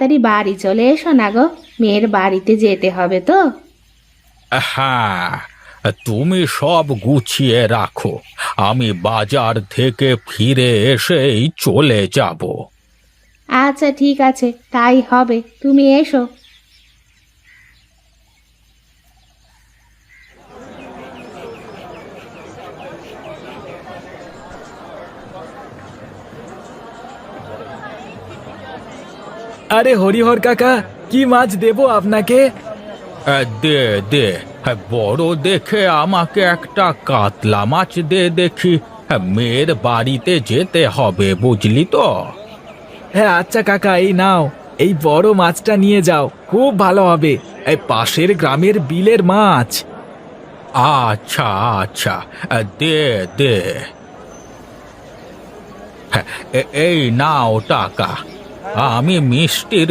তাড়াতাড়ি বাড়ি চলে এসো না গো, মেয়ের বাড়িতে যেতে হবে তো। হ্যাঁ, তুমি সব গুছিয়ে রাখো, আমি বাজার থেকে ফিরে এসেই চলে যাব। আচ্ছা ঠিক আছে, তাই হবে, তুমি এসো। আরে হরিহর কাকা, কি মাছ দেবো আপনাকে? দে দে, বড় দেখে আমাকে একটা কাতলা মাছ দে দেখি। মেয়ের বাড়িতে যেতে হবে, বুঝলি তো। হ্যাঁ আচ্ছা কাকা, এই নাও, এই বড় মাছটা নিয়ে যাও, খুব ভালো হবে। এই পাশের গ্রামের বিলের মাছ। আচ্ছা আচ্ছা, দে দে। এই নাও টাকা, আমি মিষ্টির